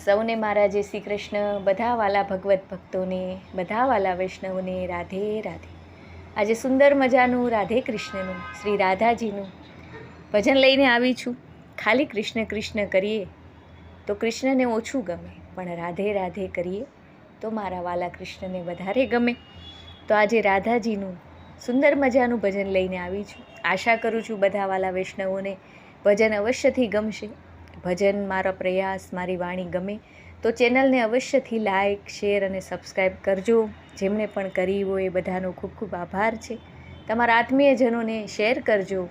સૌને મારા જય શ્રી કૃષ્ણ. બધા વાલા ભગવત ભક્તોને, બધા વાલા વૈષ્ણવોને રાધે રાધે. આજે સુંદર મજાનું રાધે કૃષ્ણનું, શ્રી રાધાજીનું ભજન લઈને આવી છું. ખાલી કૃષ્ણ કૃષ્ણ કરીએ તો કૃષ્ણને ઓછું ગમે, પણ રાધે રાધે કરીએ તો મારા વાલા કૃષ્ણને વધારે ગમે. તો આજે રાધાજીનું સુંદર મજાનું ભજન લઈને આવી છું. આશા કરું છું બધા વાલા વૈષ્ણવોને ભજન અવશ્યથી ગમશે. ભજન, મારો પ્રયાસ, મારી વાણી ગમે તો ચેનલને અવશ્યથી લાઇક, શેર અને સબસ્ક્રાઈબ કરજો. જેમણે પણ કરી હોય એ બધાનો ખૂબ ખૂબ આભાર છે. તમારા આત્મીયજનોને શેર કરજો,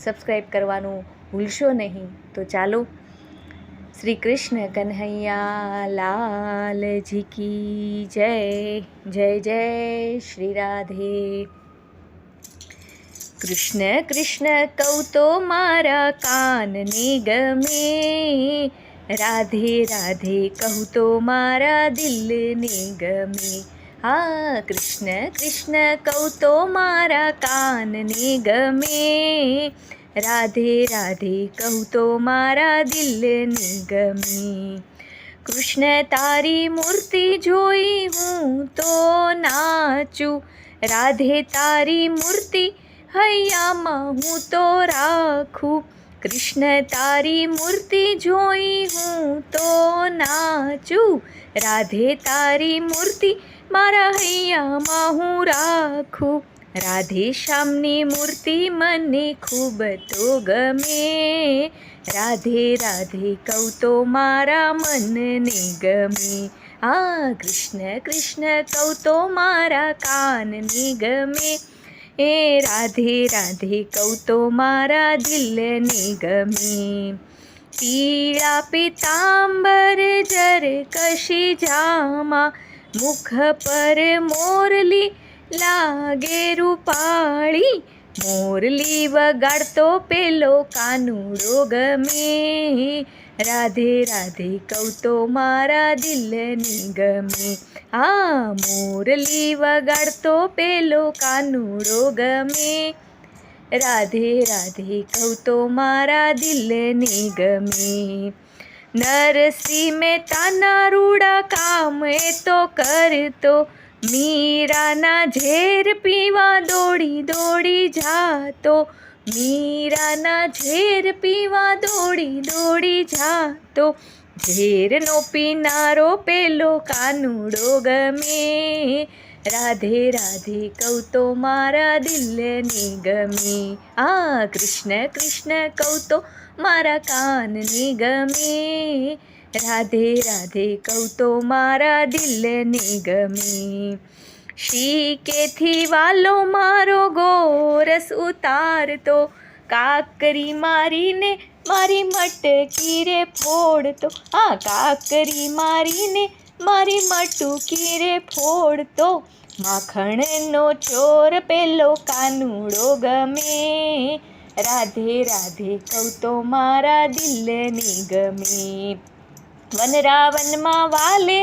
સબસ્ક્રાઈબ કરવાનું ભૂલશો નહીં. તો ચાલો, શ્રી કૃષ્ણ કન્હૈયા લાલજી કી જય. જય જય શ્રી રાધે. કૃષ્ણ કૃષ્ણ કહું તો મારા કાનને ગમે, રાધે રાધે કહું તો મારા દિલને ગમે. હા, કૃષ્ણ કૃષ્ણ કહું તો મારા કાનને ગમે, રાધે રાધે કહું તો મારા દિલને ગમે. કૃષ્ણ તારી મૂર્તિ જોઈ હું તો નાચું, રાધે તારી મૂર્તિ હૈયામાં હું તો રાખું. કૃષ્ણ તારી મૂર્તિ જોઈ હું તો નાચું, રાધે તારી મૂર્તિ મારા હૈયામાં હું રાખું. રાધે શ્યામની મૂર્તિ મને ખૂબ તો ગમે, રાધે રાધે કહું તો મારા મનને ગમે. આ કૃષ્ણ કૃષ્ણ કહું તો મારા કાનને ગમે, એ રાધે રાધે કહું તો મારા દિલને ગમે. પીળા પીતાંબર જર કશી જામા, મુખ પર મોરલી લાગે રૂપાળી. મોરલી વગાડતો પેલો કાનુડો ગમે, રાધે રાધે કહું તો મારા દિલને ગમે. આ મોરલી વગાડતો પેલો કાનુડો ગમે, રાધે રાધે કહું તો મારા દિલને ગમે. નરસિંહ મહેતાના રૂડા કામ એ તો કરતો, મીરાના ઝેર પીવા દોડી દોડી જાતો. મીરાના ઝેર પીવા દોડી દોડી જાતો, ઝેરનો પીનારો પેલો કાનુડો ગમે, રાધે રાધે કહું તો મારા દિલને ગમે. આ કૃષ્ણ કૃષ્ણ કહું તો મારા કાનને ગમે, રાધે રાધે કહું તો મારા દિલને ગમે. શીકેથી વાલો મારો ગોરસ ઉતારતો, કાકરી મારીને મારી મટકી રે ફોડતો. આ કાકરી મારીને મારી મટકી રે ફોડતો, માખણનો ચોર પેલો કાનુડો ગમે, રાધે રાધે કહું તો મારા દિલને ગમે. વનરાવનમાં વાલે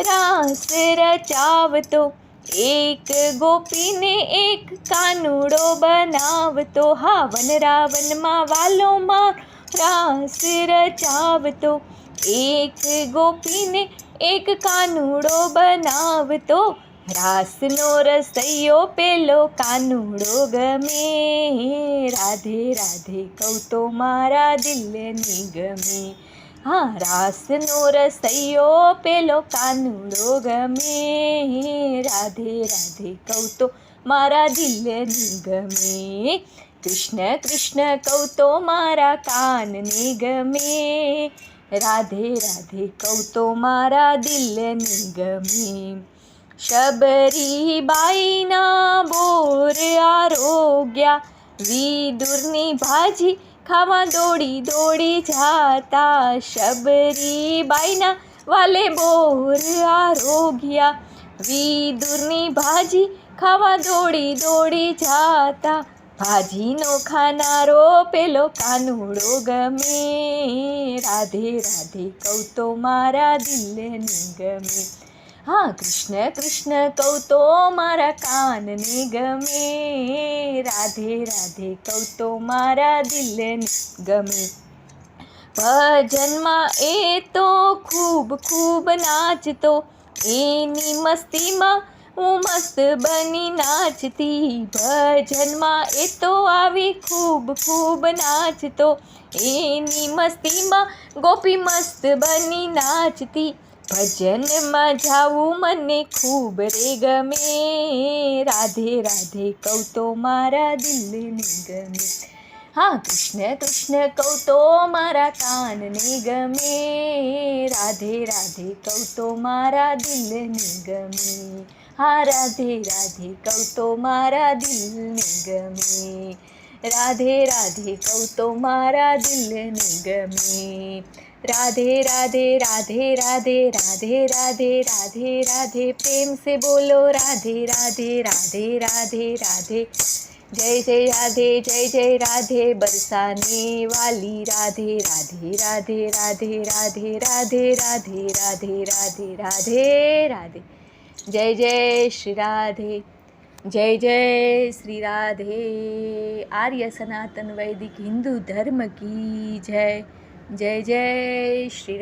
રાસ રચાવતો, એક ગોપીને એક કાનુડો બનાવતો. હા, વનરાવનમાં વાલોમાં રાસ રચાવતો, એક ગોપીને એક કાનુડો બનાવતો. રાસનો રસૈયો પેલો કાનુડો ગમે, રાધે રાધે કહું તો મારા દિલને ગમે. હા, રાસનો રસૈયો પેલો કાનુડો ગમે, રાધે રાધે કહું તો મારા દિલને ગમે. કૃષ્ણ કૃષ્ણ કહું તો મારા કાનને ગમે, રાધે રાધે કહું તો મારા દિલને ગમે. શબરી બાઈના બોર આરોગ્યા, વિદુરની ભાજી ખાવા દોડી દોડી જાતા. શબરી બાઈના વાલે બોર આરોગ્યા, વિદુરની ભાજી ખાવા દોડી દોડી જાતા. ભાજીનો ખાનારો પેલો કાનુડો ગમે, રાધે રાધે કહું તો મારા દિલને ગમે. હા, કૃષ્ણ કૃષ્ણ કહું તો મારા કાનને ગમે, રાધે રાધે કહું તો મારા દિલને ગમે. ભજનમાં એ તો ખૂબ ખૂબ નાચતો, એની મસ્તીમાં હું મસ્ત બની નાચતી. ભજનમાં એ તો આવી ખૂબ ખૂબ નાચતો, એની મસ્તીમાં ગોપી મસ્ત બની નાચતી. ભજનમાં જાવું મને ખૂબ રે ગમે, રાધે રાધે કહું તો મારા દિલને ગમે. હા, કૃષ્ણ કૃષ્ણ કહું તો મારા કાનને ગમે, રાધે રાધે કહું તો મારા દિલને ગમે. હા, રાધે રાધે કહું તો મારા દિલને ગમે, રાધે રાધે કહું તો મારા દિલને ગમે. राधे राधे राधे राधे राधे राधे राधे राधे, प्रेम से बोलो राधे राधे राधे राधे राधे. जय जय राधे जय जय राधे, बरसाने वाली राधे राधे राधे राधे राधे राधे राधे राधे राधे राधे राधे. जय जय श्री राधे, जय जय श्री राधे. आर्य सनातन वैदिक हिंदू धर्म की जय. जय जय श्री